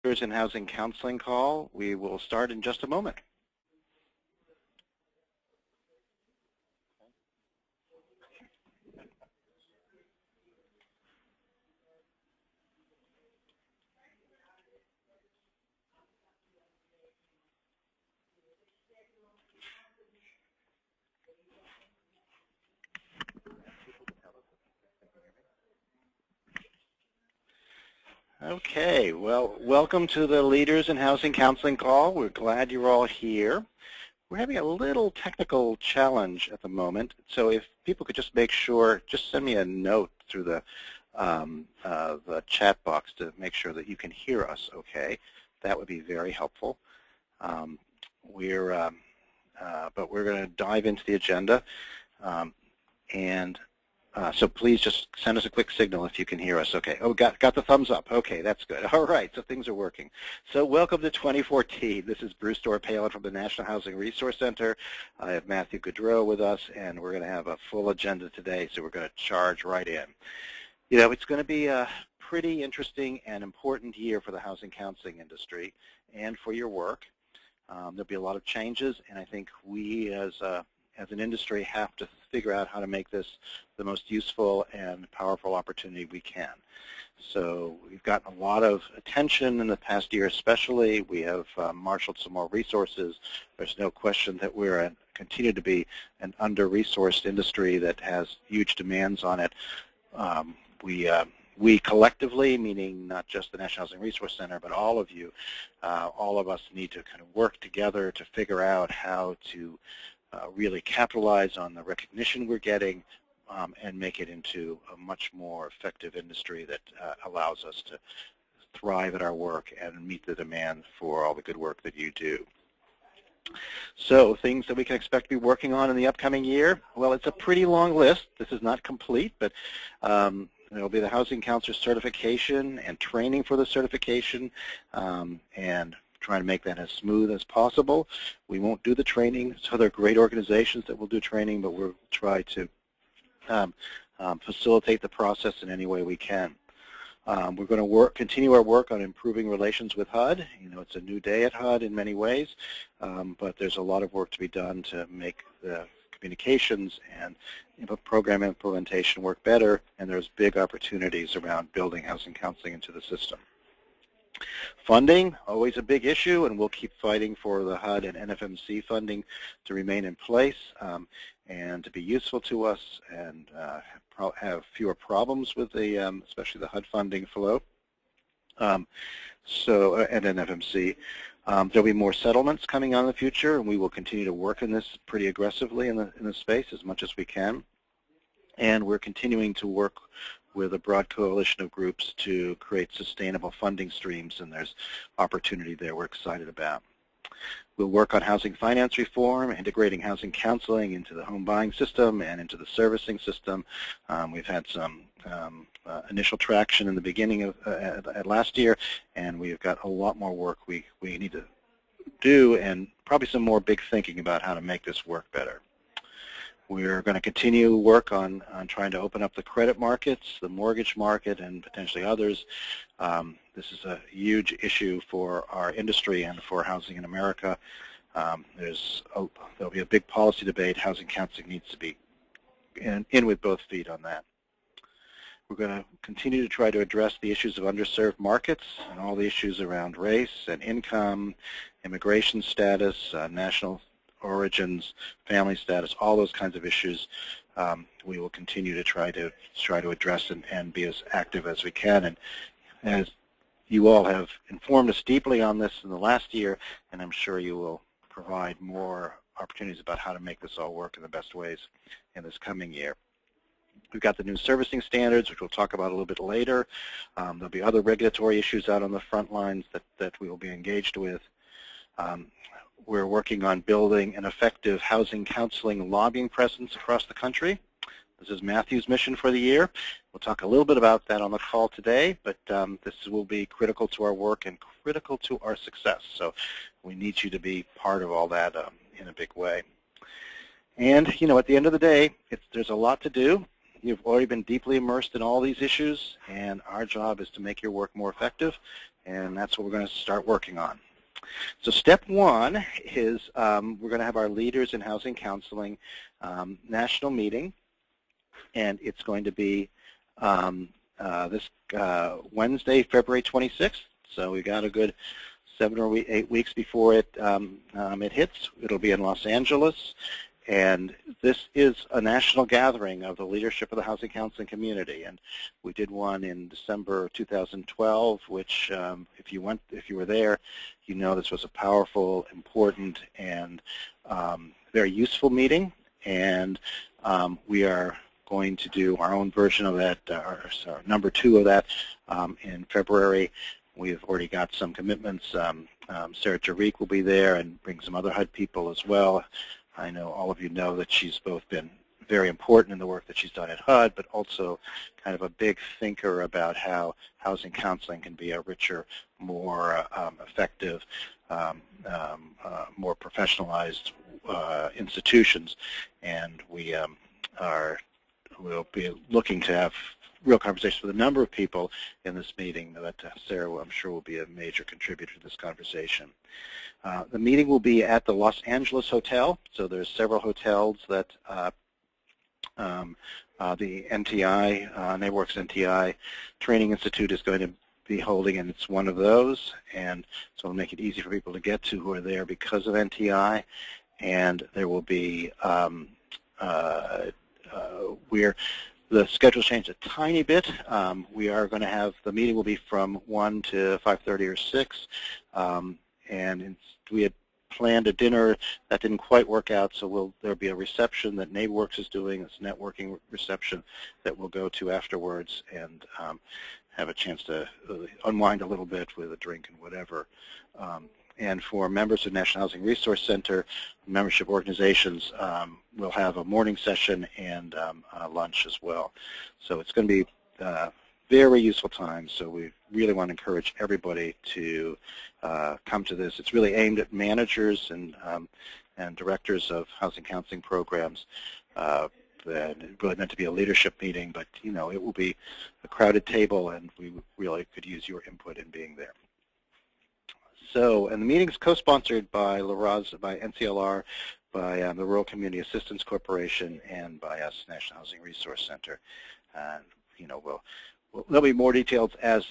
Leaders in Housing Counseling call. We will start in just a moment. Okay, well, welcome to the Leaders in Housing Counseling call. We're glad you're all here. We're having a little technical challenge at the moment, so if people could just make sure, just send me a note through the chat box to make sure that you can hear us okay. That would be very helpful. But we're going to dive into the agenda, so please just send us a quick signal if you can hear us. Okay. Oh, got the thumbs up. Okay, that's good. All right, so things are working. So welcome to 2014. This is Bruce Dorr-Palin from the National Housing Resource Center. I have Matthew Goodrow with us, and we're going to have a full agenda today, so we're going to charge right in. You know, it's going to be a pretty interesting and important year for the housing counseling industry and for your work. There'll be a lot of changes, and I think we as an industry have to figure out how to make this the most useful and powerful opportunity we can. So we've gotten a lot of attention in the past year especially. We have marshaled some more resources. There's no question that we're continue to be an under-resourced industry that has huge demands on it. We collectively, meaning not just the National Housing Resource Center, but all of you, all of us need to kind of work together to figure out how to really capitalize on the recognition we're getting and make it into a much more effective industry that allows us to thrive at our work and meet the demand for all the good work that you do. So things that we can expect to be working on in the upcoming year, well, it's a pretty long list. This is not complete, but there'll be the Housing Counselor certification and training for the certification, and trying to make that as smooth as possible. We won't do the training, so there are great organizations that will do training, but we'll try to facilitate the process in any way we can. We're going to continue our work on improving relations with HUD. You know, it's a new day at HUD in many ways, but there's a lot of work to be done to make the communications and program implementation work better, and there's big opportunities around building housing counseling into the system. Funding, always a big issue, and we'll keep fighting for the HUD and NFMC funding to remain in place and to be useful to us and have fewer problems with the, especially the HUD funding flow. And NFMC. There'll be more settlements coming on in the future, and we will continue to work in this pretty aggressively in the space as much as we can. And we're continuing to work with a broad coalition of groups to create sustainable funding streams, and there's opportunity there we're excited about. We'll work on housing finance reform, integrating housing counseling into the home buying system and into the servicing system. We've had some initial traction in the beginning of last year, and we've got a lot more work we need to do, and probably some more big thinking about how to make this work better. We're going to continue work on trying to open up the credit markets, the mortgage market, and potentially others. This is a huge issue for our industry and for housing in America. There'll be a big policy debate. Housing counseling needs to be in with both feet on that. We're going to continue to try to address the issues of underserved markets and all the issues around race and income, immigration status, national origins, family status, all those kinds of issues. We will continue to try to address and be as active as we can. And as you all have informed us deeply on this in the last year, and I'm sure you will provide more opportunities about how to make this all work in the best ways in this coming year. We've got the new servicing standards, which we'll talk about a little bit later. There'll be other regulatory issues out on the front lines that we will be engaged with. We're working on building an effective housing counseling lobbying presence across the country. This is Matthew's mission for the year. We'll talk a little bit about that on the call today, but this will be critical to our work and critical to our success. So we need you to be part of all that in a big way. And, you know, at the end of the day, there's a lot to do. You've already been deeply immersed in all these issues, and our job is to make your work more effective and that's what we're going to start working on. So step one is we're going to have our Leaders in Housing Counseling national meeting, and it's going to be this Wednesday, February 26th. So we got a good 7 or 8 weeks before it hits. It'll be in Los Angeles, and this is a national gathering of the leadership of the housing counseling community. And we did one in December 2012, which if you were there, you know this was a powerful, important, and very useful meeting. And we are going to do our own version of that, or number 2 of that, in February. We've already got some commitments. Sarah Tariq will be there and bring some other HUD people as well. I know all of you know that she's both been very important in the work that she's done at HUD, but also kind of a big thinker about how housing counseling can be a richer, more effective, more professionalized institutions. And we'll be looking to have real conversations with a number of people in this meeting that Sarah, I'm sure, will be a major contributor to this conversation. The meeting will be at the Los Angeles Hotel. So there's several hotels that the NTI, NeighborWorks NTI Training Institute is going to be holding, and it's one of those. And so it'll make it easy for people to get to who are there because of NTI. And there will be, the schedule changed a tiny bit. We are going to have, the meeting will be from 1 to 5:30 or 6. And we had planned a dinner that didn't quite work out, so there'll be a reception that NeighborWorks is doing. It's a networking reception that we'll go to afterwards and have a chance to unwind a little bit with a drink and whatever. And for members of National Housing Resource Center, membership organizations, we'll have a morning session and lunch as well. So it's going to be very useful time, so we really want to encourage everybody to come to this. It's really aimed at managers and directors of housing counseling programs. It's really meant to be a leadership meeting, but you know, it will be a crowded table, and we really could use your input in being there. So, and the meeting is co-sponsored by by NCLR, by the Rural Community Assistance Corporation, and by us, National Housing Resource Center. And you know, there'll be more details as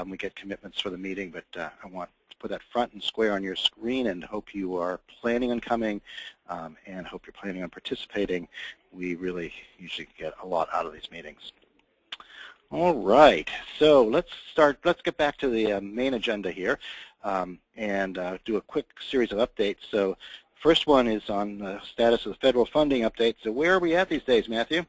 we get commitments for the meeting, but I want to put that front and square on your screen, and hope you are planning on coming, and hope you're planning on participating. We really usually get a lot out of these meetings. All right, so let's get back to the main agenda here, and do a quick series of updates. So first one is on the status of the federal funding update. So where are we at these days, Matthew?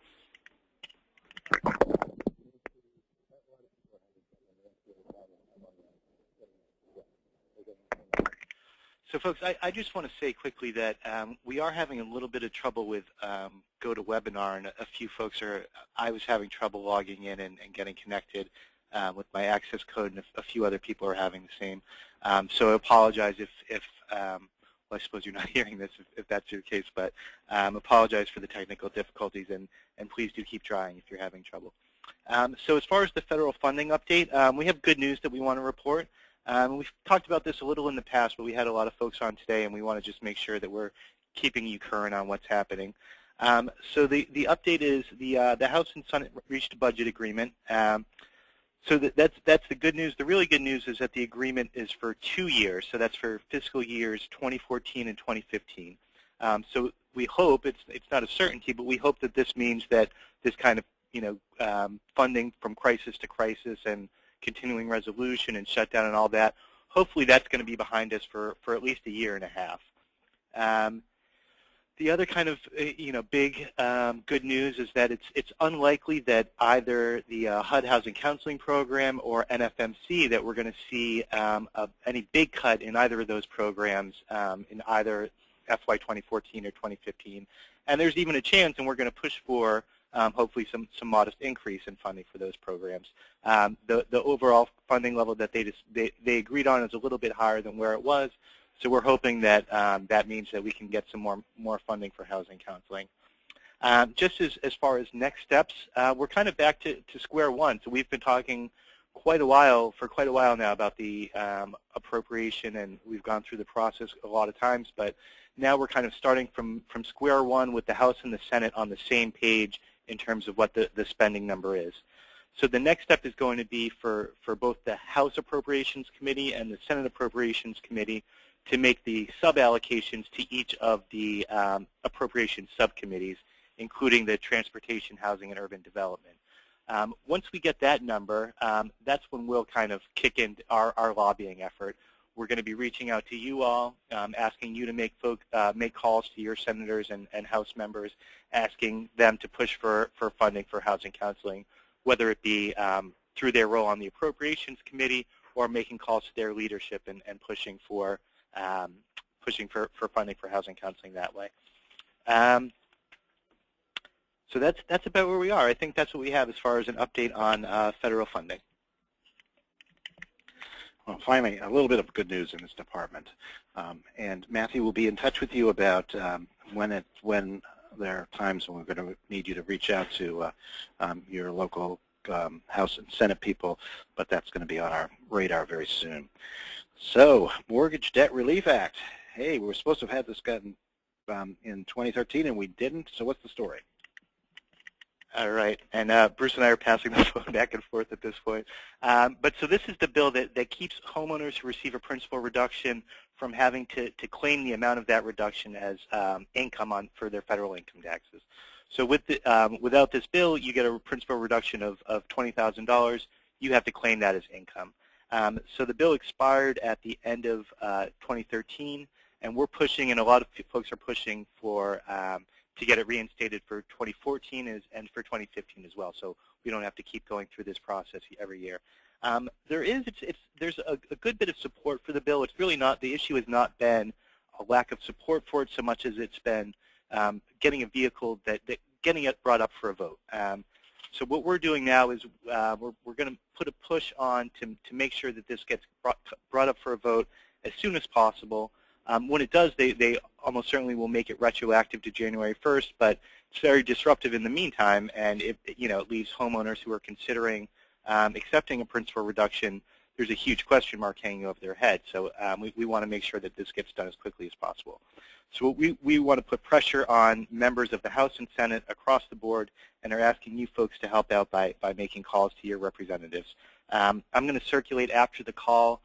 So folks, I just want to say quickly that we are having a little bit of trouble with GoToWebinar, and a few folks I was having trouble logging in and getting connected with my access code, and a few other people are having the same. So I apologize if well, I suppose you're not hearing this if that's your case, but apologize for the technical difficulties, and please do keep trying if you're having trouble. So as far as the federal funding update, we have good news that we want to report. We've talked about this a little in the past, but we had a lot of folks on today, and we want to just make sure that we're keeping you current on what's happening. So the update is the House and Senate reached a budget agreement. So that's the good news. The really good news is that the agreement is for 2 years, so that's for fiscal years 2014 and 2015. So we hope, it's not a certainty, but we hope that this means that this kind of funding from crisis to crisis and continuing resolution and shutdown and all that, hopefully that's going to be behind us for at least 1.5 years. The other kind of big good news is that it's unlikely that either the HUD Housing Counseling Program or NFMC that we're going to see any big cut in either of those programs in either FY 2014 or 2015. And there's even a chance, and we're going to push for hopefully some modest increase in funding for those programs. The overall funding level that they agreed on is a little bit higher than where it was, so we're hoping that that means that we can get some more funding for housing counseling. Just as far as next steps, we're kind of back to square one. So we've been talking quite a while now about the appropriation, and we've gone through the process a lot of times, but now we're kind of starting from square one with the House and the Senate on the same page in terms of what the spending number is. So the next step is going to be for both the House Appropriations Committee and the Senate Appropriations Committee to make the sub-allocations to each of the appropriations subcommittees, including the Transportation, Housing, and Urban Development. Once we get that number, that's when we'll kind of kick in our lobbying effort. We're going to be reaching out to you all, asking you to make calls to your senators and House members, asking them to push for funding for housing counseling, whether it be through their role on the Appropriations Committee or making calls to their leadership and pushing for funding for housing counseling that way. So that's about where we are. I think that's what we have as far as an update on federal funding. Well, finally, a little bit of good news in this department. And Matthew will be in touch with you about when there are times when we're going to need you to reach out to your local House and Senate people, but that's going to be on our radar very soon. So, Mortgage Debt Relief Act. Hey, we were supposed to have had this gotten in 2013, and we didn't, so what's the story? All right, and Bruce and I are passing the phone back and forth at this point. But so this is the bill that keeps homeowners who receive a principal reduction from having to claim the amount of that reduction as income for their federal income taxes. So with without this bill, you get a principal reduction of $20,000. You have to claim that as income. So the bill expired at the end of 2013, and we're pushing, and a lot of folks are pushing for to get it reinstated for 2014 and for 2015 as well, so we don't have to keep going through this process every year. There's a good bit of support for the bill. It's really not, the issue has not been a lack of support for it so much as it's been getting a vehicle getting it brought up for a vote. So what we're doing now is we're going to put a push on to make sure that this gets brought up for a vote as soon as possible. When it does, they almost certainly will make it retroactive to January 1st, but it's very disruptive in the meantime, and it leaves homeowners who are considering accepting a principal reduction. There's a huge question mark hanging over their head. So we want to make sure that this gets done as quickly as possible. So we want to put pressure on members of the House and Senate across the board, and are asking you folks to help out by making calls to your representatives. I'm going to circulate after the call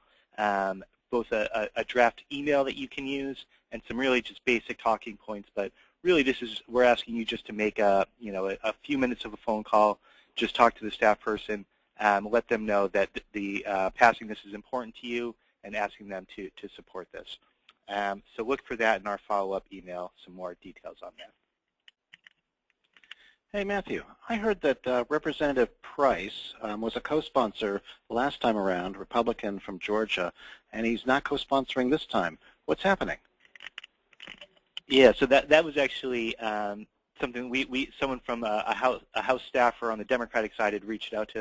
both a draft email that you can use and some really just basic talking points. But really, we're asking you just to make a few minutes of a phone call, just talk to the staff person, let them know that the passing this is important to you, and asking them to support this. So look for that in our follow-up email, some more details on that. Hey, Matthew, I heard that Representative Price was a co-sponsor last time around, Republican from Georgia, and he's not co-sponsoring this time. What's happening? Yeah, so that was actually something someone from a House staffer on the Democratic side had reached out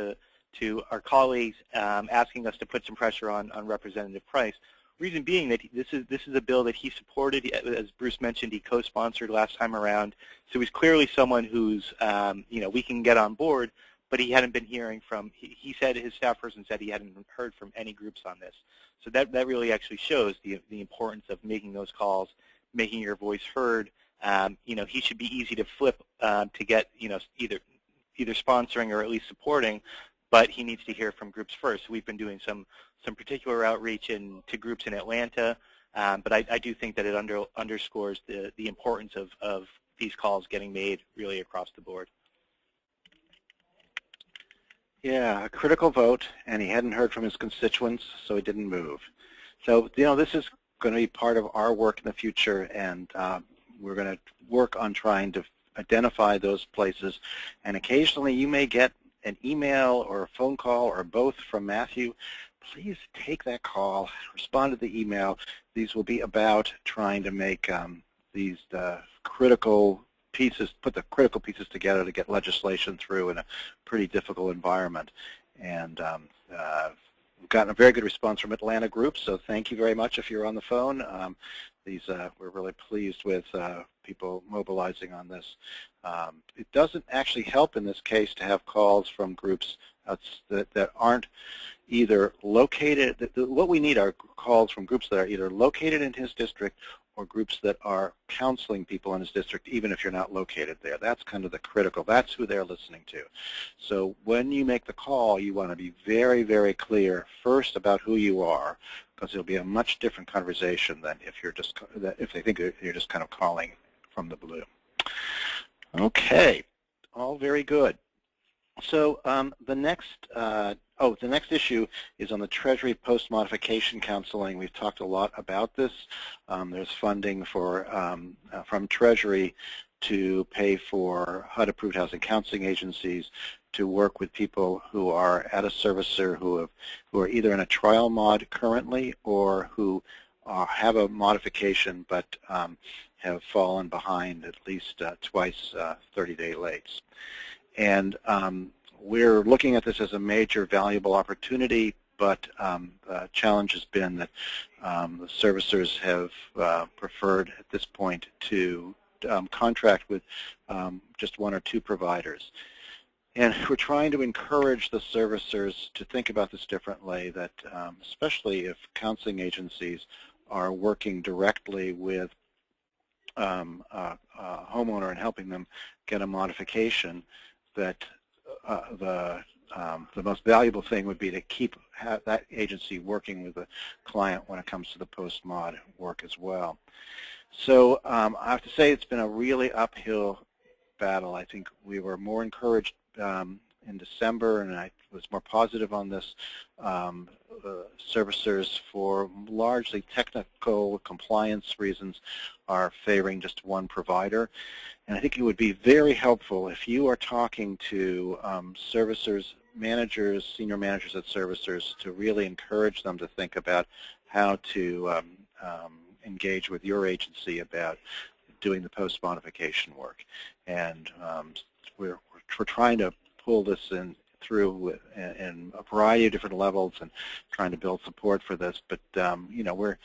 to our colleagues, asking us to put some pressure on Representative Price. Reason being that this is a bill that he supported. As Bruce mentioned, he co-sponsored last time around. So he's clearly someone who's we can get on board, but he hadn't been hearing from. He said, his staff person said, he hadn't heard from any groups on this. So that really actually shows the importance of making those calls, making your voice heard. He should be easy to flip to get either sponsoring or at least supporting, but he needs to hear from groups first. So we've been doing some particular outreach to groups in Atlanta, but I do think that it underscores the importance of these calls getting made really across the board. Yeah, a critical vote, and he hadn't heard from his constituents, so he didn't move. So, this is going to be part of our work in the future, and we're going to work on trying to identify those places. And occasionally you may get an email or a phone call or both from Matthew. Please take that call, respond to the email. These will be about trying to make these critical pieces, put the critical pieces together to get legislation through in a pretty difficult environment. And we've gotten a very good response from Atlanta groups, so thank you very much if you're on the phone. We're really pleased with people mobilizing on this. It doesn't actually help in this case to have calls from groups that aren't either located. What we need are calls from groups that are either located in his district or groups that are counseling people in his district, even if you're not located there. That's kind of the critical. That's who they're listening to. So when you make the call, you want to be very, very clear first about who you are, because it'll be a much different conversation than if they think you're just kind of calling from the blue. Okay, all very good. So the next issue is on the Treasury post-modification counseling. We've talked a lot about this. There's funding for from Treasury to pay for HUD-approved housing counseling agencies to work with people who are at a servicer who are either in a trial mod currently or who have a modification but have fallen behind at least twice 30-day lates. And we're looking at this as a major valuable opportunity, but the challenge has been that the servicers have preferred at this point to contract with just one or two providers. And we're trying to encourage the servicers to think about this differently, that especially if counseling agencies are working directly with a homeowner and helping them get a modification, that the most valuable thing would be to have that agency working with the client when it comes to the post-mod work as well. So I have to say it's been a really uphill battle. I think we were more encouraged in December, and I was more positive on this. Servicers, for largely technical compliance reasons, are favoring just one provider. And I think it would be very helpful if you are talking to servicers, managers, senior managers at servicers, to really encourage them to think about how to engage with your agency about doing the post-modification work. And we're trying to pull this through in a variety of different levels and trying to build support for this. But you know, we're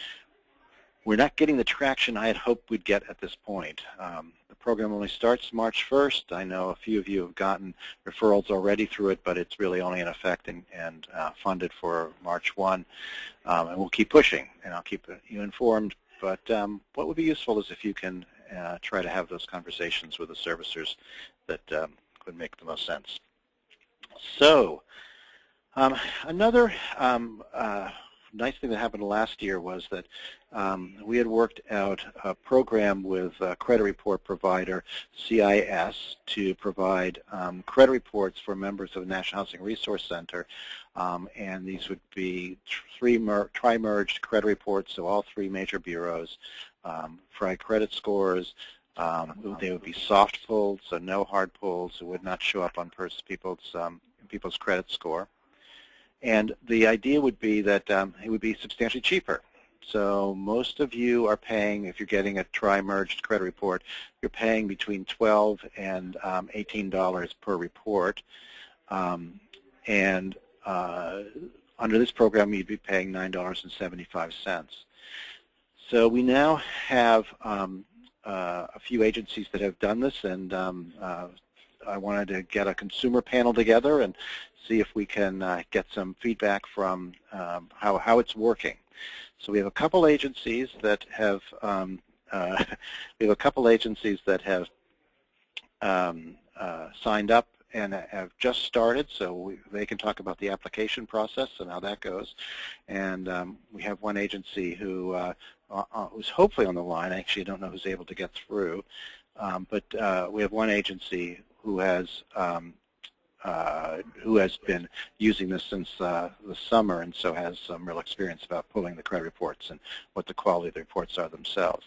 not getting the traction I had hoped we'd get at this point. The program only starts March 1st. I know a few of you have gotten referrals already through it, but it's really only in effect and funded for March 1. And we'll keep pushing, and I'll keep you informed. But what would be useful is if you can try to have those conversations with the servicers that would make the most sense. So another nice thing that happened last year was that we had worked out a program with a credit report provider, CIS, to provide credit reports for members of the National Housing Resource Center. And these would be tri-merged credit reports, so all three major bureaus, for credit scores. They would be soft pulls, so no hard pulls. It would not show up on people's credit score. And the idea would be that it would be substantially cheaper. So most of you are paying, if you're getting a tri-merged credit report, you're paying between $12 and $18 per report. And under this program, you'd be paying $9.75. So we now have a few agencies that have done this, and I wanted to get a consumer panel together and see if we can get some feedback from how it's working. So we have a couple agencies that have signed up and have just started, so they can talk about the application process and how that goes. And we have one agency who's hopefully on the line. Actually, I don't know who's able to get through, but we have one agency who has been using this since the summer, and so has some real experience about pulling the credit reports and what the quality of the reports are themselves.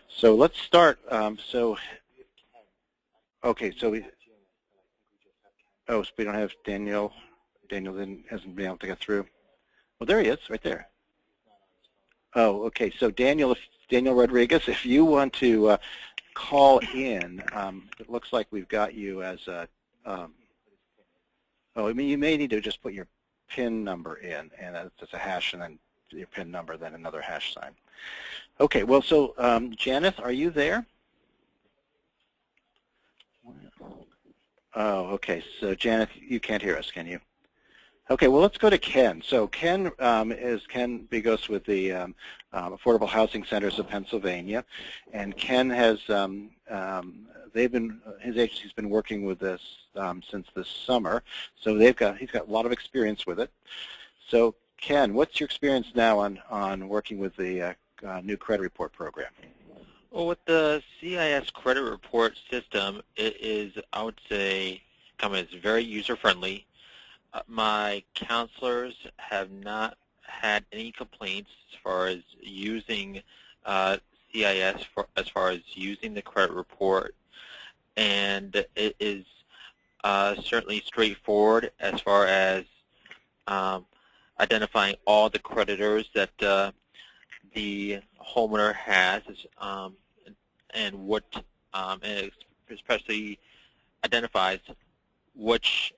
So let's start. Okay, so we don't have Daniel. Daniel hasn't been able to get through. Well, there he is, right there. Oh, okay. So Daniel Rodriguez, if you want to call in, it looks like we've got you as a. I mean, you may need to just put your PIN number in, and it's a hash, and then your PIN number, then another hash sign. Okay. Well, so Janice, are you there? Oh, okay. So Janice, you can't hear us, can you? Okay, well, let's go to Ken. So Ken is Ken Bigos with the Affordable Housing Centers of Pennsylvania, and Ken has his agency's been working with this since this summer, so he's got a lot of experience with it. So Ken, what's your experience now on working with the new credit report program? Well, with the CIS credit report system, it is, I would say, it's very user-friendly. My counselors have not had any complaints as far as using CIS as far as using the credit report, and it is certainly straightforward as far as identifying all the creditors that the homeowner has, and what, and especially identifies which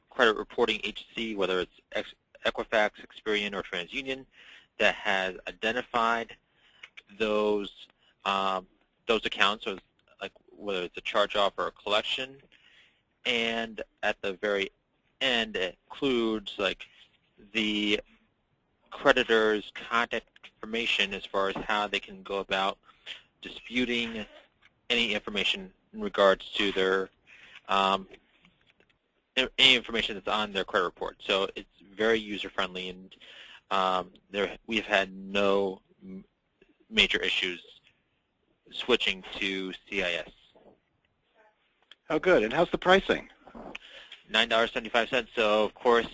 credit reporting agency, whether it's Equifax, Experian, or TransUnion, that has identified those accounts, so like whether it's a charge-off or a collection, and at the very end it includes like the creditor's contact information as far as how they can go about disputing any information in regards to their any information that's on their credit report. So it's very user-friendly, and we've had no major issues switching to CIS. Oh, good. And how's the pricing? $9.75. So, of course,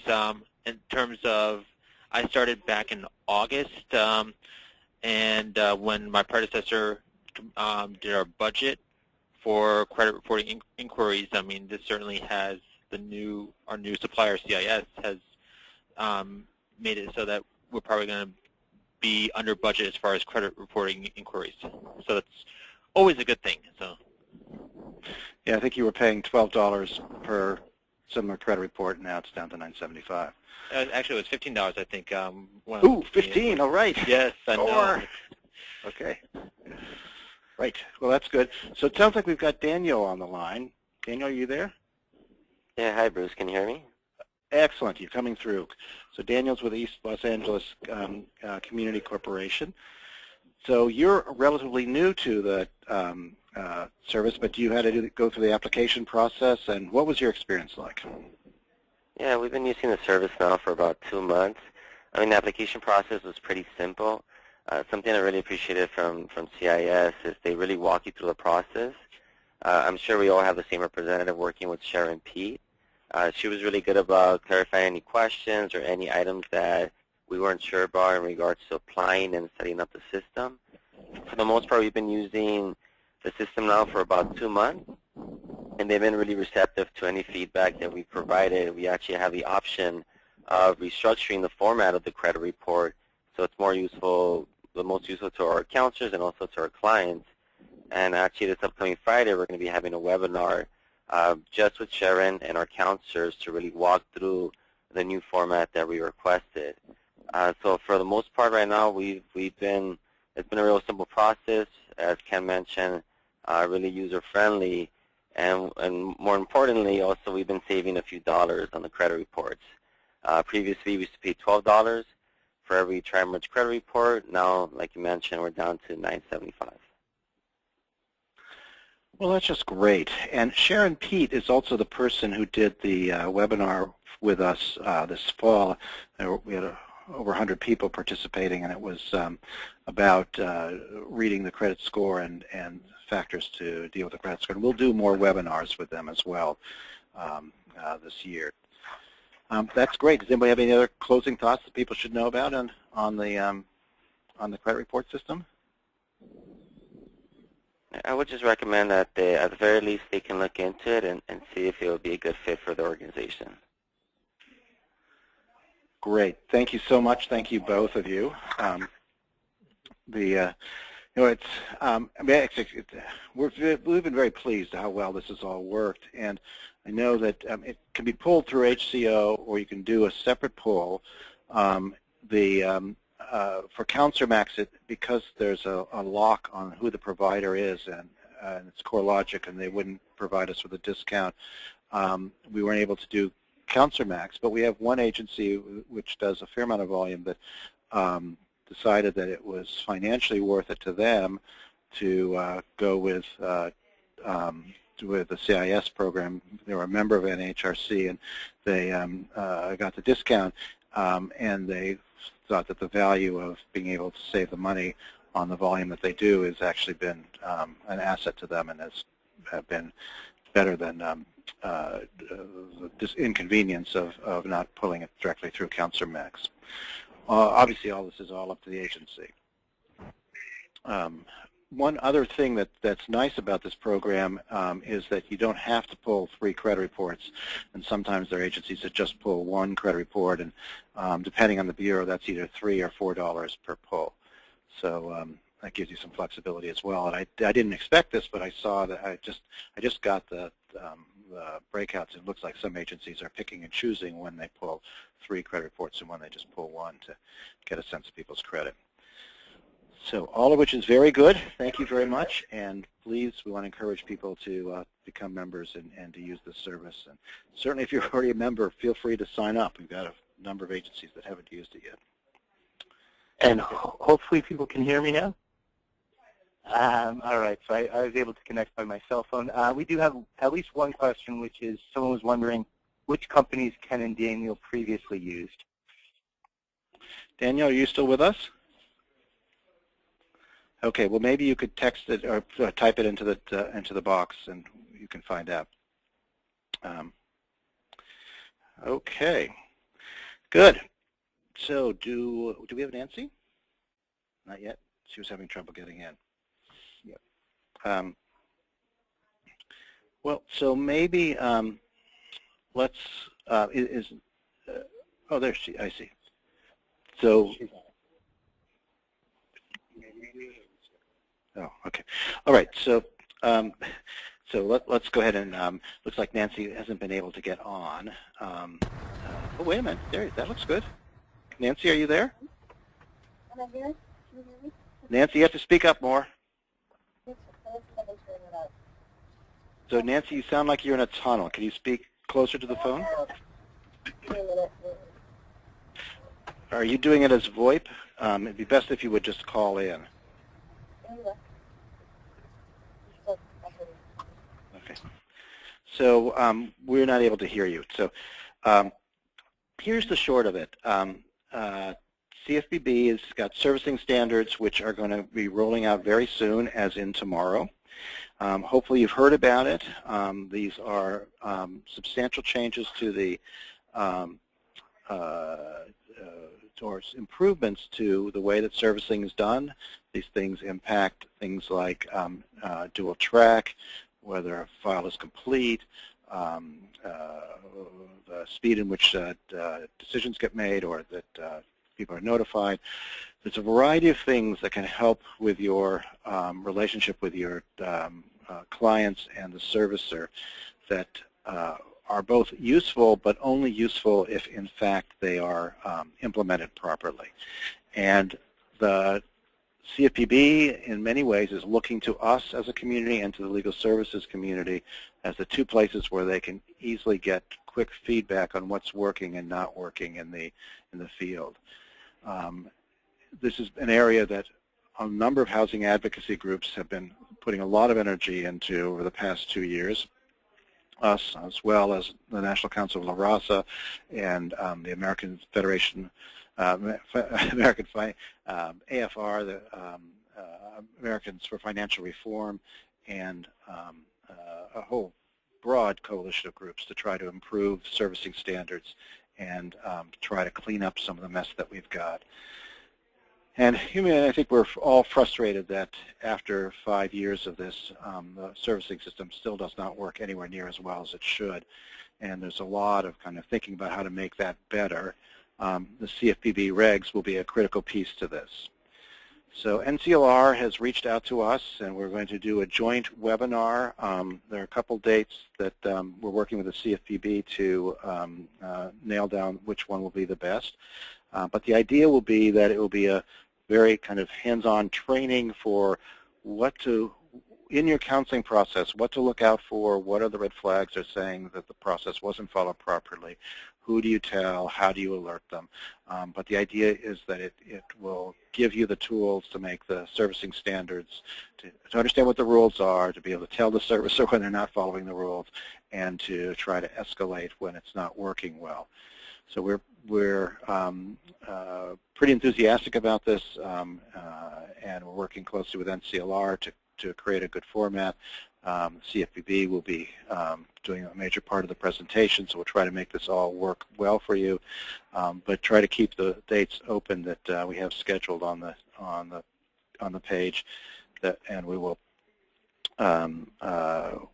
in terms of, I started back in August, and when my predecessor did our budget for credit reporting inquiries, I mean, this certainly has our new supplier, CIS, has made it so that we're probably going to be under budget as far as credit reporting inquiries. So that's always a good thing. So. Yeah, I think you were paying $12 per similar credit report. Now it's down to $9.75. Actually, it was $15, I think. Ooh, 15, all right. Yes, I know. Okay. Right. Well, that's good. So it sounds like we've got Daniel on the line. Daniel, are you there? Yeah, hi, Bruce. Can you hear me? Excellent. You're coming through. So Daniel's with East Los Angeles Community Corporation. So you're relatively new to the service, but you had to go through the application process, and what was your experience like? Yeah, we've been using the service now for about 2 months. I mean, the application process was pretty simple. Something I really appreciated from CIS is they really walk you through the process. I'm sure we all have the same representative working with Sharon Pete. She was really good about clarifying any questions or any items that we weren't sure about in regards to applying and setting up the system. For the most part, we've been using the system now for about 2 months, and they've been really receptive to any feedback that we provided. We actually have the option of restructuring the format of the credit report so it's more useful, the most useful to our counselors and also to our clients. And actually this upcoming Friday, we're going to be having a webinar just with Sharon and our counselors to really walk through the new format that we requested. So for the most part right now, it's been a real simple process, as Ken mentioned, really user-friendly, and more importantly, also we've been saving a few dollars on the credit reports. Previously, we used to pay $12 for every tri-merge credit report. Now, like you mentioned, we're down to $9.75. Well, that's just great. And Sharon Pete is also the person who did the webinar with us this fall. We had over 100 people participating, and it was about reading the credit score and factors to deal with the credit score. And we'll do more webinars with them as well this year. That's great. Does anybody have any other closing thoughts that people should know about on the credit report system? I would just recommend that at the very least, they can look into it and see if it would be a good fit for the organization. Great. Thank you so much. Thank you, both of you. We've been very pleased how well this has all worked, and I know that it can be pulled through HCO, or you can do a separate pull. For CounselorMax, because there's a lock on who the provider is, and it's CoreLogic, and they wouldn't provide us with a discount, we weren't able to do CouncilMax, but we have one agency which does a fair amount of volume that decided that it was financially worth it to them to go with the CIS program. They were a member of NHRC, and they got the discount, and they thought that the value of being able to save the money on the volume that they do has actually been an asset to them, and has been better than this inconvenience of not pulling it directly through CouncilMax. Obviously, all this is all up to the agency. One other thing that's nice about this program is that you don't have to pull 3 credit reports, and sometimes there are agencies that just pull 1 credit report, and depending on the bureau, that's either $3 or $4 per pull. So that gives you some flexibility as well. And I didn't expect this, but I saw that I just got the breakouts. It looks like some agencies are picking and choosing when they pull 3 credit reports and when they just pull 1 to get a sense of people's credit. So all of which is very good. Thank you very much. And please, we want to encourage people to become members and to use this service. And certainly if you're already a member, feel free to sign up. We've got a number of agencies that haven't used it yet. And hopefully people can hear me now. All right, so I was able to connect by my cell phone. We do have at least one question, which is someone was wondering which companies Ken and Daniel previously used. Daniel, are you still with us? Okay, well maybe you could text it or type it into the box, and you can find out. Okay, good. So do we have Nancy? Not yet. She was having trouble getting in. Yep. Well, so maybe let's. Oh, there she. I see. So. Oh, okay. All right. So, let's go ahead and looks like Nancy hasn't been able to get on. Oh, wait a minute. There, that looks good. Nancy, are you there? Am I here? Can you hear me? Nancy, you have to speak up more. So, Nancy, you sound like you're in a tunnel. Can you speak closer to the phone? Are you doing it as VoIP? It'd be best if you would just call in. Okay. So we're not able to hear you. So here's the short of it. CFPB has got servicing standards which are going to be rolling out very soon, as in tomorrow. Hopefully you've heard about it. These are substantial changes to the towards improvements to the way that servicing is done. These things impact things like dual track, whether a file is complete, the speed in which decisions get made or that people are notified. There's a variety of things that can help with your relationship with your clients and the servicer that are both useful, but only useful if, in fact, they are implemented properly. And the CFPB, in many ways, is looking to us as a community and to the legal services community as the 2 places where they can easily get quick feedback on what's working and not working in the field. This is an area that a number of housing advocacy groups have been putting a lot of energy into over the past 2 years. Us, as well as the National Council of La Raza and the American Federation, AFR, the Americans for Financial Reform, and a whole broad coalition of groups to try to improve servicing standards and try to clean up some of the mess that we've got. And I think we're all frustrated that after 5 years of this, the servicing system still does not work anywhere near as well as it should. And there's a lot of kind of thinking about how to make that better. The CFPB regs will be a critical piece to this. So NCLR has reached out to us, and we're going to do a joint webinar. There are a couple dates that we're working with the CFPB to nail down which one will be the best. But the idea will be that it will be a very kind of hands-on training for what to in your counseling process, what to look out for, what are the red flags that are saying that the process wasn't followed properly, who do you tell, how do you alert them. But the idea is that it will give you the tools to make the servicing standards, to understand what the rules are, to be able to tell the servicer when they're not following the rules, and to try to escalate when it's not working well. So we're pretty enthusiastic about this, and we're working closely with NCLR to create a good format. CFPB will be doing a major part of the presentation, so we'll try to make this all work well for you, but try to keep the dates open that we have scheduled on the page, and we will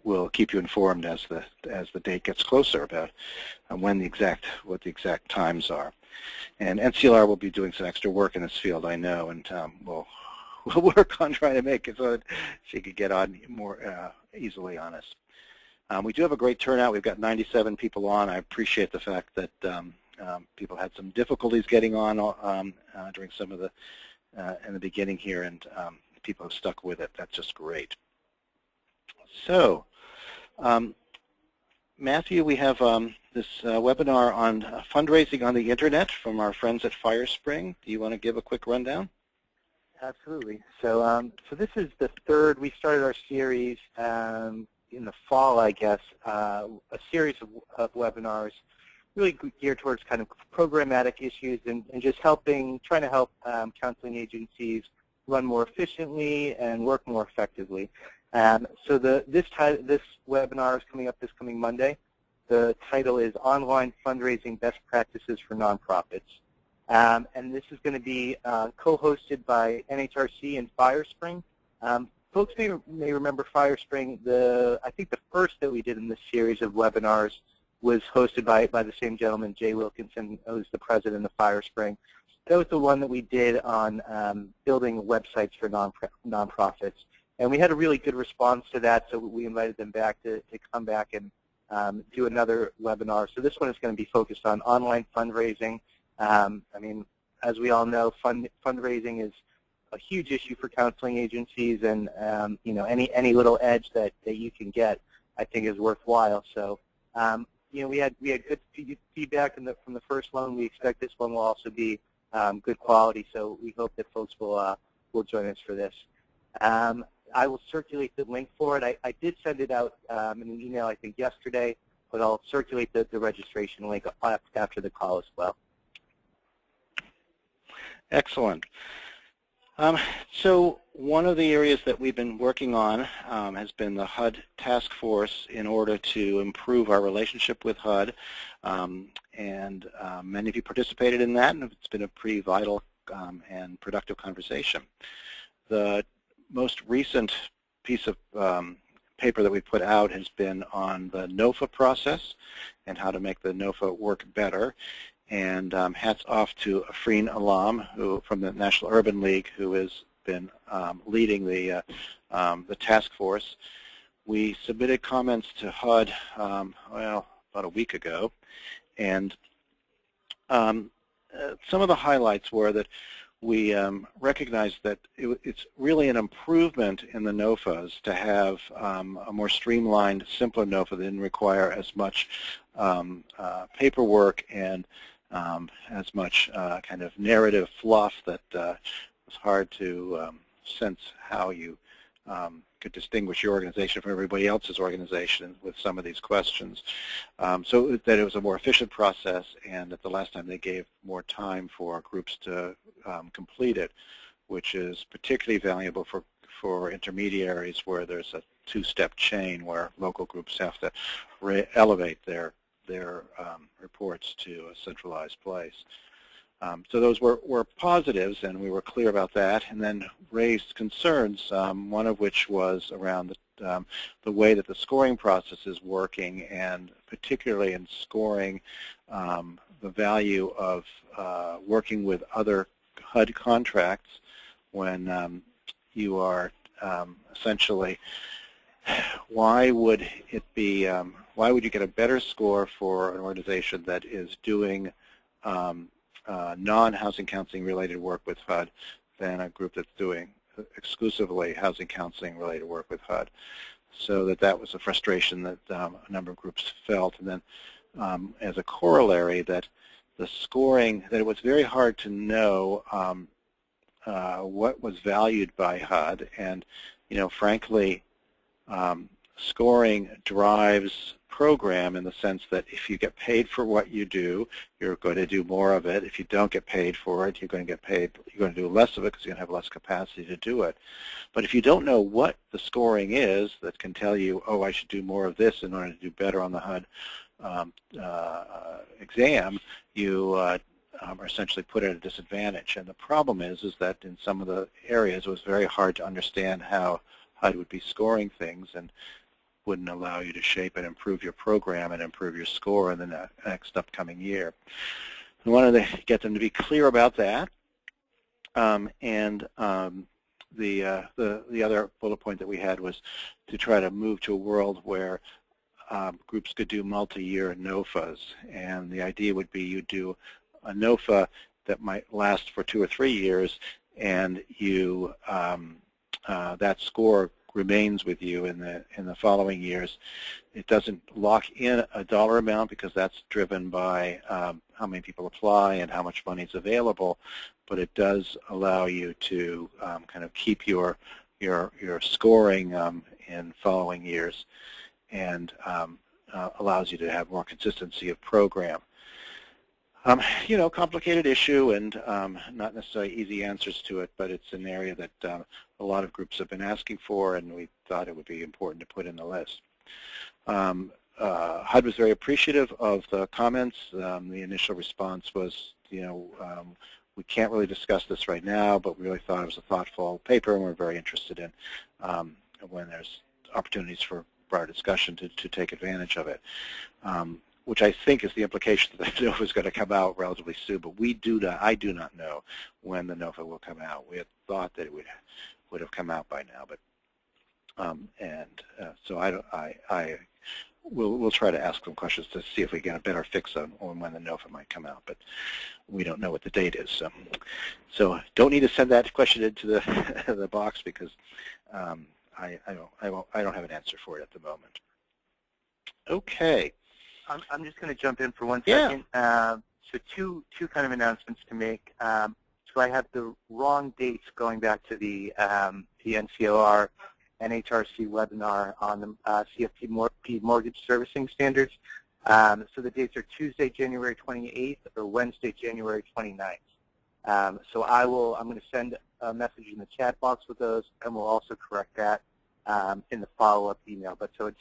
we'll keep you informed as the date gets closer about what the exact times are. And NCLR will be doing some extra work in this field, I know, and we'll work on trying to make it so that she could get on more easily on us. We do have a great turnout. We've got 97 people on. I appreciate the fact that people had some difficulties getting on during some of the in the beginning here, and people have stuck with it. That's just great. So, Matthew, we have this webinar on fundraising on the internet from our friends at FireSpring. Do you want to give a quick rundown? Absolutely. So, so this is the third. We started our series in the fall, I guess, a series of webinars really geared towards kind of programmatic issues and just trying to help counseling agencies run more efficiently and work more effectively. So this webinar is coming up this coming Monday. The title is Online Fundraising Best Practices for Nonprofits. And this is going to be co-hosted by NHRC and FireSpring. Folks may remember FireSpring. I think the first that we did in this series of webinars was hosted by the same gentleman, Jay Wilkinson, who's the president of FireSpring. That was the one that we did on building websites for nonprofits. And we had a really good response to that, so we invited them back to come back and do another webinar. So this one is going to be focused on online fundraising. I mean, as we all know, fundraising is a huge issue for counseling agencies, and you know, any little edge that you can get, I think, is worthwhile. So, you know, we had good feedback from the first one. We expect this one will also be good quality. So we hope that folks will join us for this. I will circulate the link for it. I did send it out in an email, I think, yesterday, but I'll circulate the registration link after the call as well. Excellent. So one of the areas that we've been working on has been the HUD task force in order to improve our relationship with HUD. And many of you participated in that, and it's been a pretty vital and productive conversation. The most recent piece of paper that we put out has been on the NOFA process and how to make the NOFA work better. And hats off to Afreen Alam, who from the National Urban League, who has been leading the task force. We submitted comments to HUD, well, about a week ago, and some of the highlights were that we recognized that it's really an improvement in the NOFAs to have a more streamlined, simpler NOFA that didn't require as much paperwork and as much kind of narrative fluff that was hard to sense how you could distinguish your organization from everybody else's organization with some of these questions. So that it was a more efficient process, and at the last time they gave more time for groups to complete it, which is particularly valuable for intermediaries where there's a two-step chain where local groups have to elevate their reports to a centralized place. So those were positives, and we were clear about that, and then raised concerns, one of which was around the way that the scoring process is working, and particularly in scoring the value of working with other HUD contracts when you are essentially, why would you get a better score for an organization that is doing non-housing counseling related work with HUD than a group that's doing exclusively housing counseling related work with HUD. So that was a frustration that a number of groups felt. And then as a corollary, that the scoring, that it was very hard to know what was valued by HUD. And, frankly, scoring drives program in the sense that if you get paid for what you do, you're going to do more of it. If you don't get paid for it, you're going to do less of it because you're going to have less capacity to do it. But if you don't know what the scoring is that can tell you, oh, I should do more of this in order to do better on the HUD exam, you are essentially put at a disadvantage. And the problem is that in some of the areas it was very hard to understand how HUD would be scoring things and wouldn't allow you to shape and improve your program and improve your score in the next upcoming year. We wanted to get them to be clear about that. The other bullet point that we had was to try to move to a world where groups could do multi-year NOFAs. And the idea would be you do a NOFA that might last for 2 or 3 years, and you that score remains with you in the following years. It doesn't lock in a dollar amount because that's driven by how many people apply and how much money is available, but it does allow you to kind of keep your scoring in following years, and allows you to have more consistency of program. Complicated issue and not necessarily easy answers to it, but it's an area that a lot of groups have been asking for, and we thought it would be important to put in the list. HUD was very appreciative of the comments. The initial response was, we can't really discuss this right now, but we really thought it was a thoughtful paper, and we're very interested in when there's opportunities for broader discussion to take advantage of it. Which I think is the implication that the NOFA is going to come out relatively soon, but I do not know when the NOFA will come out. We had thought that it would have come out by now, but so we'll try to ask some questions to see if we get a better fix on when the NOFA might come out, but we don't know what the date is. So don't need to send that question into the box because I don't have an answer for it at the moment. Okay. I'm just going to jump in for 1 second. Yeah. So two kind of announcements to make. So I have the wrong dates going back to the NCOR NHRC webinar on the CFP mortgage servicing standards. So the dates are Tuesday, January 28th or Wednesday, January 29th. So I'm going to send a message in the chat box with those, and we'll also correct that in the follow-up email. But so it's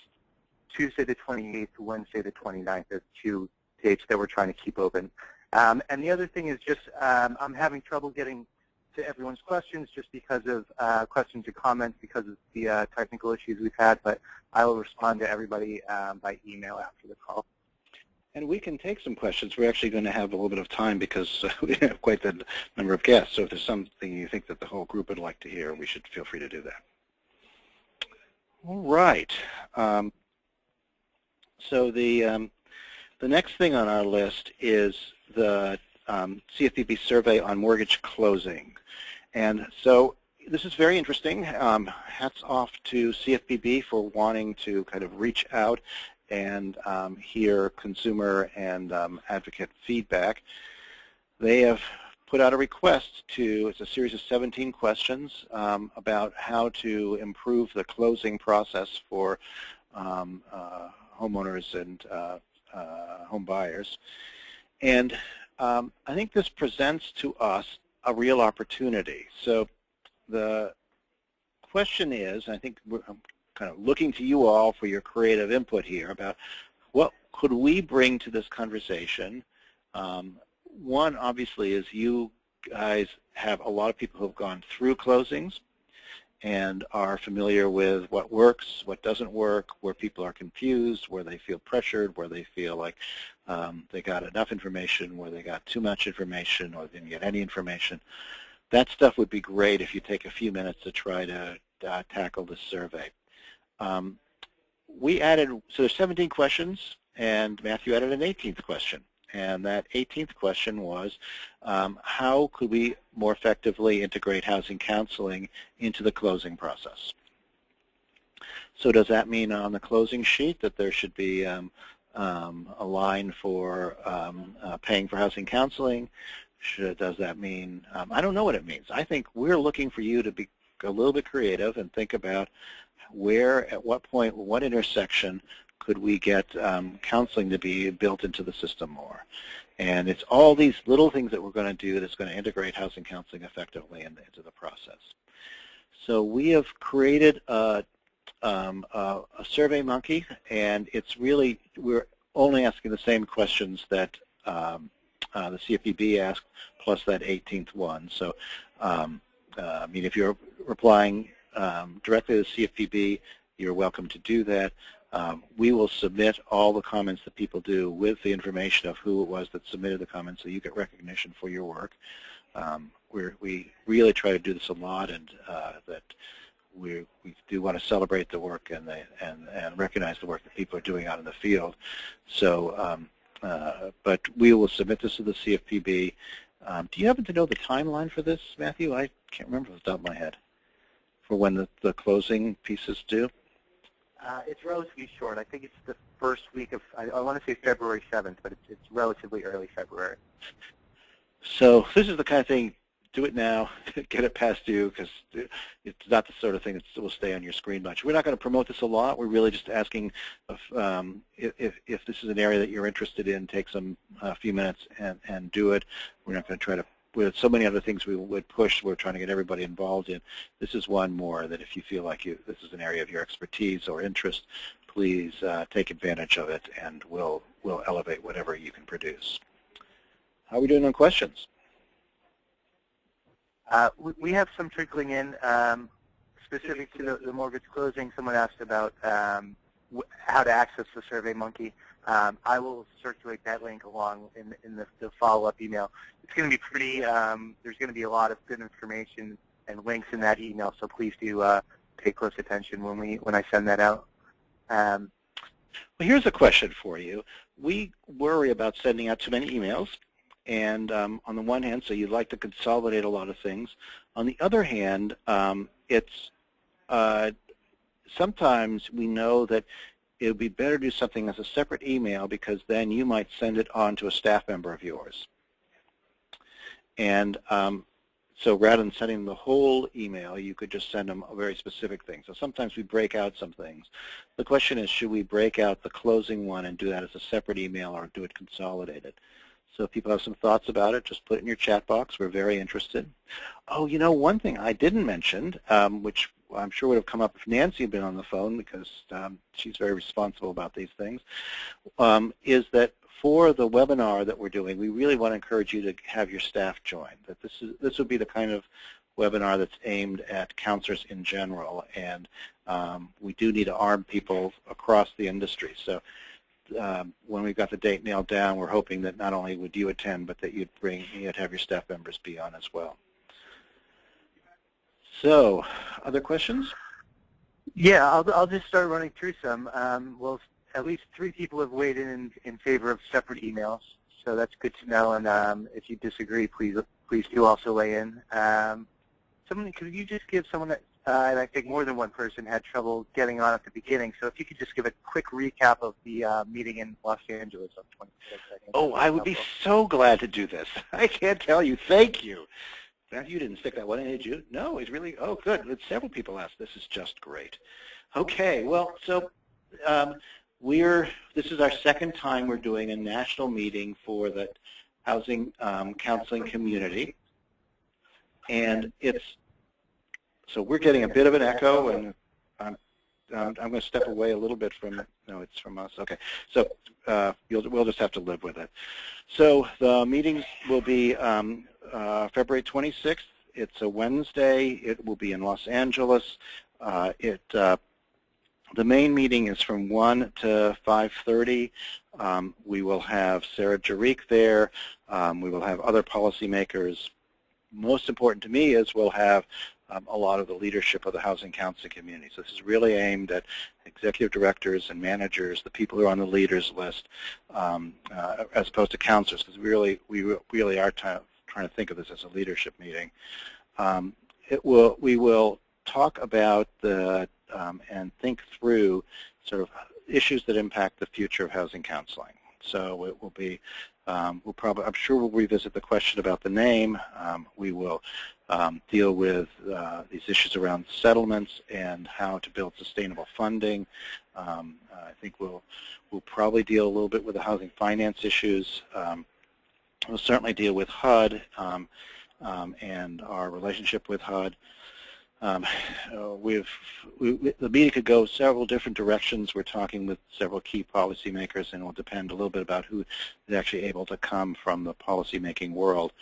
Tuesday the 28th, Wednesday the 29th are 2 dates that we're trying to keep open. And the other thing is just I'm having trouble getting to everyone's questions just because of questions or comments because of the technical issues we've had, but I will respond to everybody by email after the call. And we can take some questions. We're actually going to have a little bit of time because we have quite the number of guests. So if there's something you think that the whole group would like to hear, we should feel free to do that. All right. So the next thing on our list is the CFPB survey on mortgage closing. And so this is very interesting. Hats off to CFPB for wanting to kind of reach out and hear consumer and advocate feedback. They have put out a request it's a series of 17 questions about how to improve the closing process for homeowners and home buyers. And I think this presents to us a real opportunity. So the question is, I think I'm kind of looking to you all for your creative input here about what could we bring to this conversation. One, obviously, is you guys have a lot of people who have gone through closings and are familiar with what works, what doesn't work, where people are confused, where they feel pressured, where they feel like they got enough information, where they got too much information or didn't get any information. That stuff would be great if you take a few minutes to try to tackle this survey. We added, so there's 17 questions, and Matthew added an 18th question. And that 18th question was, how could we more effectively integrate housing counseling into the closing process? So does that mean on the closing sheet that there should be a line for paying for housing counseling? Does that mean, I don't know what it means. I think we're looking for you to be a little bit creative and think about where, at what point, what intersection could we get counseling to be built into the system more. And it's all these little things that we're going to do that's going to integrate housing counseling effectively into the process. So we have created a SurveyMonkey, and it's really, we're only asking the same questions that the CFPB asked, plus that 18th one. So, I mean, if you're replying directly to the CFPB, you're welcome to do that. We will submit all the comments that people do with the information of who it was that submitted the comments, so you get recognition for your work. We really try to do this a lot, and that we do want to celebrate the work and recognize the work that people are doing out in the field. So, but we will submit this to the CFPB. Do you happen to know the timeline for this, Matthew? I can't remember off the top of my head for when the closing piece is due. It's relatively short. I think it's the first week of, I want to say February 7th, but it's relatively early February. So this is the kind of thing, do it now, get it past due, because it's not the sort of thing that will stay on your screen much. We're not going to promote this a lot. We're really just asking if this is an area that you're interested in, take a few minutes and do it. We're not going to try to, with so many other things we would push, we're trying to get everybody involved in. This is one more that if you feel like this is an area of your expertise or interest, please take advantage of it, and we'll elevate whatever you can produce. How are we doing on questions? We have some trickling in specific to the mortgage closing. Someone asked about how to access the SurveyMonkey. I will circulate that link along in the follow-up email. It's going to be pretty, there's going to be a lot of good information and links in that email, so please do pay close attention when I send that out. Well, here's a question for you. We worry about sending out too many emails, and on the one hand, so you'd like to consolidate a lot of things. On the other hand, it's sometimes we know that it would be better to do something as a separate email, because then you might send it on to a staff member of yours. And so rather than sending the whole email, you could just send them a very specific thing. So sometimes we break out some things. The question is, should we break out the closing one and do that as a separate email, or do it consolidated? So if people have some thoughts about it, just put it in your chat box. We're very interested. Oh, you know, one thing I didn't mention, which I'm sure would have come up if Nancy had been on the phone, because she's very responsible about these things, is that for the webinar that we're doing, we really want to encourage you to have your staff join. That this would be the kind of webinar that's aimed at counselors in general, and we do need to arm people across the industry. So when we've got the date nailed down, we're hoping that not only would you attend, but that you'd have your staff members be on as well. So, other questions? Yeah, I'll just start running through some. Well, at least 3 people have weighed in favor of separate emails, so that's good to know. And if you disagree, please do also weigh in. Could you just give someone that, and I think more than one person had trouble getting on at the beginning, so if you could just give a quick recap of the meeting in Los Angeles on 26th. Oh, I would be so glad to do this. I can't tell you. Thank you. Matthew, you didn't stick that one in, did you? No, it's really, oh, good. Several people asked. This is just great. Okay, well, so this is our second time we're doing a national meeting for the housing counseling community. And so we're getting a bit of an echo, and I'm going to step away a little bit from it. No, it's from us. Okay, so we'll just have to live with it. So the meeting will be February 26th. It's a Wednesday. It will be in Los Angeles. The main meeting is from 1 to 5:30. We will have Sarah Jarek there. We will have other policymakers. Most important to me is we'll have a lot of the leadership of the housing counseling community. So this is really aimed at executive directors and managers, the people who are on the leaders list, as opposed to counselors, because we really are trying to think of this as a leadership meeting. We will talk about and think through sort of issues that impact the future of housing counseling. So it will be, I'm sure we'll revisit the question about the name. We will deal with these issues around settlements and how to build sustainable funding. I think we'll probably deal a little bit with the housing finance issues. We'll certainly deal with HUD and our relationship with HUD. The meeting could go several different directions. We're talking with several key policymakers, and it will depend a little bit about who is actually able to come from the policymaking world.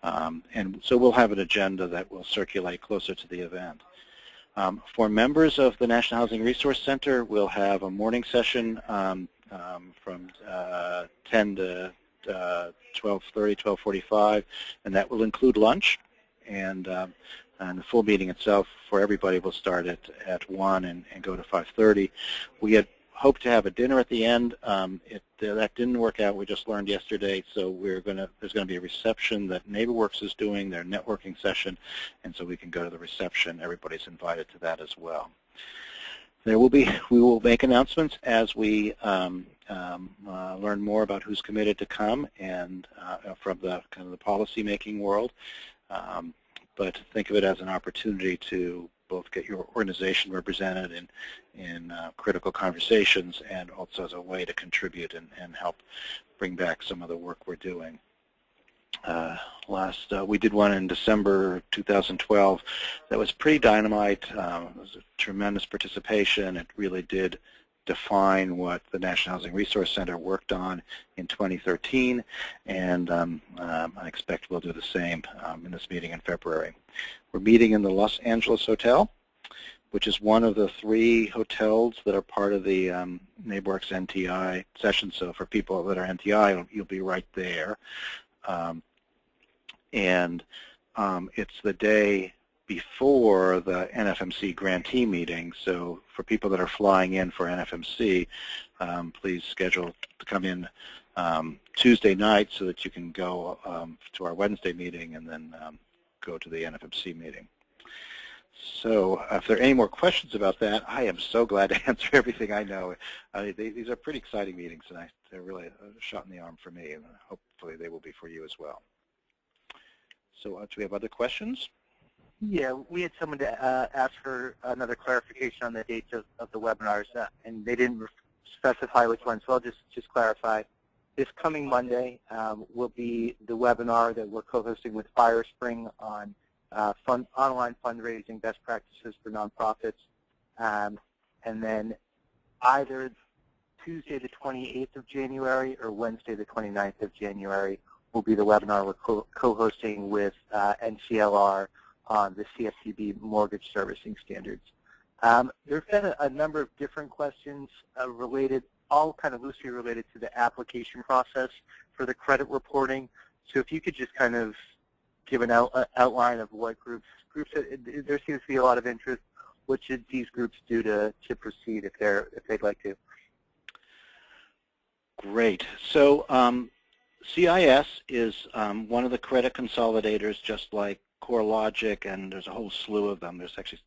And so we'll have an agenda that will circulate closer to the event. For members of the National Housing Resource Center, we'll have a morning session from 10 to 12:30, 12:45, and that will include lunch. And the full meeting itself for everybody will start at 1 and go to 5:30. We had hoped to have a dinner at the end. That didn't work out. We just learned yesterday, so there's going to be a reception that NeighborWorks is doing, their networking session, and so we can go to the reception. Everybody's invited to that as well. We will make announcements as we learn more about who's committed to come and from the kind of the policy-making world. But think of it as an opportunity to both get your organization represented in critical conversations and also as a way to contribute and help bring back some of the work we're doing. We did one in December 2012 that was pretty dynamite. It was a tremendous participation. It really did define what the National Housing Resource Center worked on in 2013, and I expect we'll do the same in this meeting in February. We're meeting in the Los Angeles Hotel, which is one of the 3 hotels that are part of the NeighborWorks NTI session. So for people that are NTI, you'll be right there. It's the day before the NFMC grantee meeting, so for people that are flying in for NFMC, please schedule to come in Tuesday night so that you can go to our Wednesday meeting and then go to the NFMC meeting. So if there are any more questions about that, I am so glad to answer everything I know. These are pretty exciting meetings, and they're really a shot in the arm for me, and hopefully they will be for you as well. So do we have other questions? Yeah, we had someone to ask for another clarification on the dates of the webinars, and they didn't specify which one, so I'll just clarify. This coming Monday will be the webinar that we're co-hosting with FireSpring on online fundraising best practices for nonprofits, and then either Tuesday the 28th of January or Wednesday the 29th of January will be the webinar we're co-hosting with NCLR on the CFPB mortgage servicing standards. There have been a number of different questions related, all kind of loosely related to the application process for the credit reporting. So if you could just kind of give an outline of what groups there seems to be a lot of interest. What should these groups do to proceed if they'd like to? Great. So CIS is one of the credit consolidators, just like CoreLogic, and there's a whole slew of them. There's actually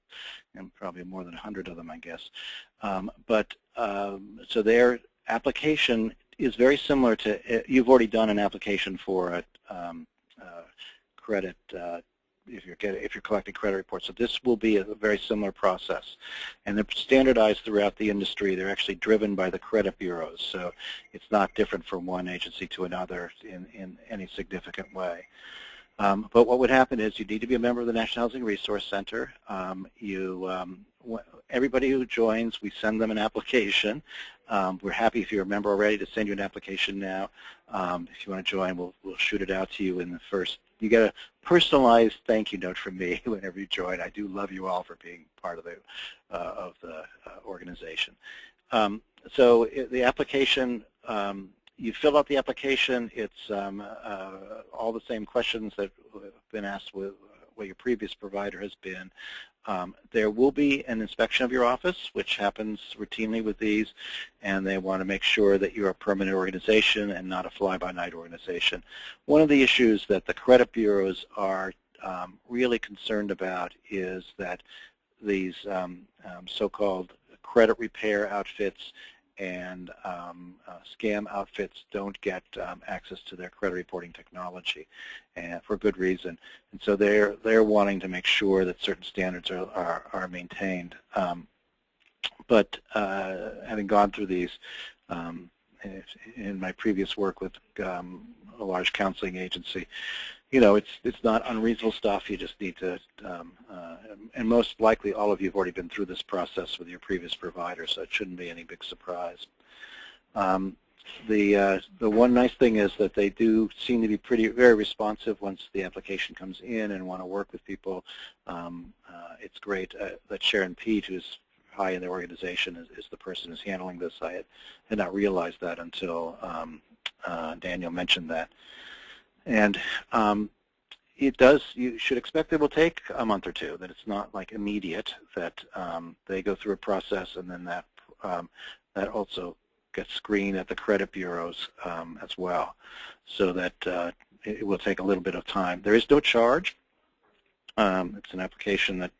probably more than 100 of them, I guess. So their application is very similar to, you've already done an application for a credit if you're collecting credit reports. So this will be a very similar process. And they're standardized throughout the industry. They're actually driven by the credit bureaus. So it's not different from one agency to another in any significant way. But what would happen is you need to be a member of the National Housing Resource Center. Everybody who joins, we send them an application. We're happy if you're a member already to send you an application now. If you want to join, we'll shoot it out to you in the first. You get a personalized thank you note from me whenever you join. I do love you all for being part of the organization. So the application. You fill out the application. It's all the same questions that have been asked with what your previous provider has been. There will be an inspection of your office, which happens routinely with these, and they want to make sure that you're a permanent organization and not a fly-by-night organization. One of the issues that the credit bureaus are really concerned about is that these so-called credit repair outfits and scam outfits don't get access to their credit reporting technology, and for good reason. And so they're wanting to make sure that certain standards are maintained. But having gone through these in my previous work with a large counseling agency, you know, it's not unreasonable stuff. You just need to, and most likely all of you have already been through this process with your previous provider, so it shouldn't be any big surprise. The one nice thing is that they do seem to be very responsive once the application comes in and want to work with people. It's great that Sharon Peet, who's high in the organization, is the person who's handling this. I had not realized that until Daniel mentioned that. And it does, you should expect it will take a month or two, that it's not like immediate, that they go through a process, and then that also gets screened at the credit bureaus as well, so that it will take a little bit of time. There is no charge. It's an application that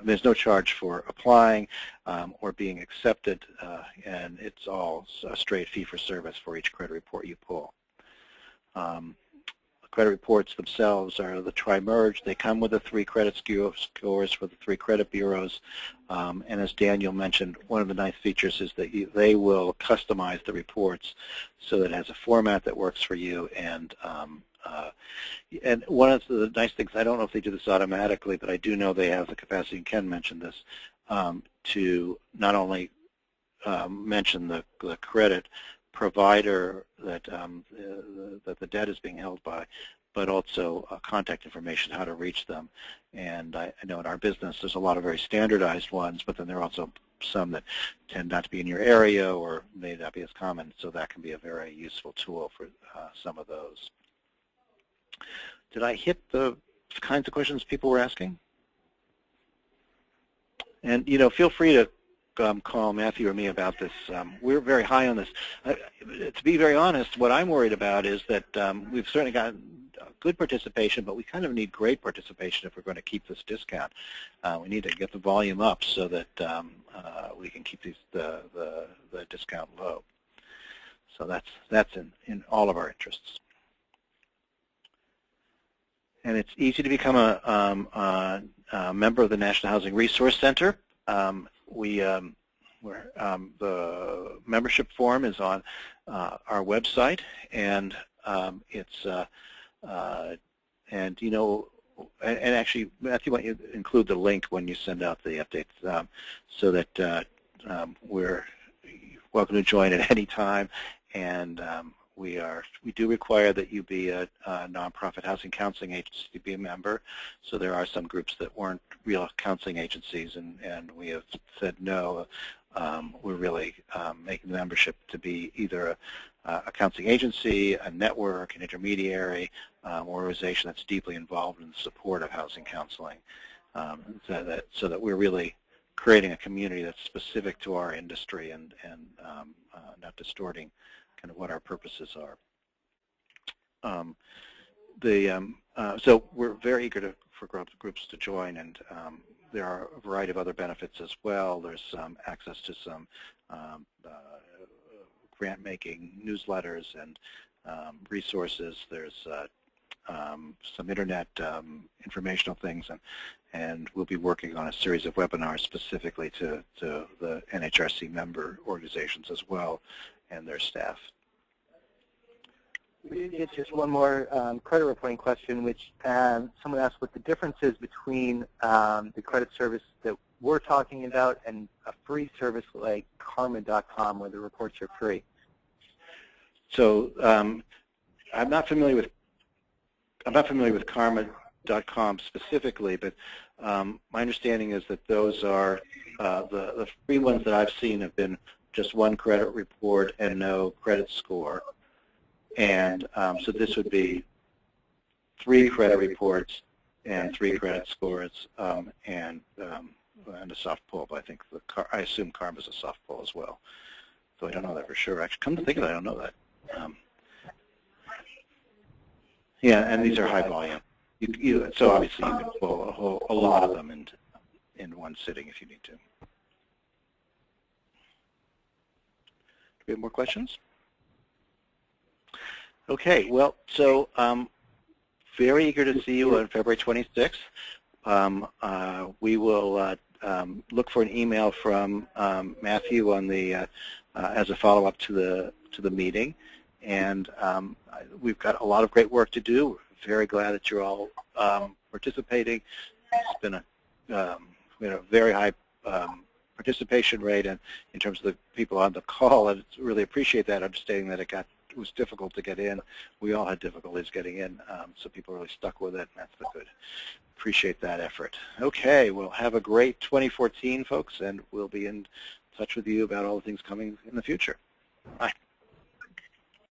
there's no charge for applying or being accepted, and it's all a straight fee for service for each credit report you pull. The credit reports themselves are the tri-merge. They come with the 3 credit scores for the 3 credit bureaus. And as Daniel mentioned, one of the nice features is that they will customize the reports so that it has a format that works for you. And one of the nice things, I don't know if they do this automatically, but I do know they have the capacity, and Ken mentioned this, to not only mention the credit provider that that the debt is being held by, but also contact information, how to reach them. And I know in our business there's a lot of very standardized ones, but then there are also some that tend not to be in your area or may not be as common, so that can be a very useful tool for some of those. Did I hit the kinds of questions people were asking? And, you know, feel free to call Matthew or me about this. We're very high on this. To be very honest, what I'm worried about is that we've certainly got good participation, but we kind of need great participation if we're going to keep this discount. We need to get the volume up so that we can keep the discount low. So that's in all of our interests. And it's easy to become a member of the National Housing Resource Center. The membership form is on our website, and it's and you know, and actually, Matthew, why don't you include the link when you send out the updates, so that we're welcome to join at any time. And we do require that you be a nonprofit housing counseling agency to be a member. So there are some groups that weren't real counseling agencies, and we have said no. We're really making the membership to be either a counseling agency, a network, an intermediary, organization that's deeply involved in the support of housing counseling, so that we're really creating a community that's specific to our industry and not distorting kind of what our purposes are. So we're very eager for groups to join, and there are a variety of other benefits as well. There's access to some grant-making newsletters and resources. There's some internet informational things, and we'll be working on a series of webinars specifically to the NHRC member organizations as well and their staff. We did just one more credit reporting question, which someone asked what the difference is between the credit service that we're talking about and a free service like Karma.com, where the reports are free. So I'm not familiar with Karma.com specifically, but my understanding is that those are the free ones that I've seen have been just one credit report and no credit score. And so this would be 3 credit reports and 3 credit scores, and a soft pull. But I think I assume CARM is a soft pull as well. So I don't know that for sure. Actually, come to think of it, I don't know that. Yeah, and these are high volume. So obviously you can pull a lot of them in one sitting if you need to. Do we have more questions? Okay, well, so very eager to see you on February 26th. We will look for an email from Matthew on the as a follow-up to the meeting, and we've got a lot of great work to do. We're very glad that you're all participating. It's been a very high participation rate, and in terms of the people on the call, I really appreciate that, understanding that it was difficult to get in. We all had difficulties getting in, so people really stuck with it, and that's the good. Appreciate that effort. Okay, well, have a great 2014, folks, and we'll be in touch with you about all the things coming in the future. Bye.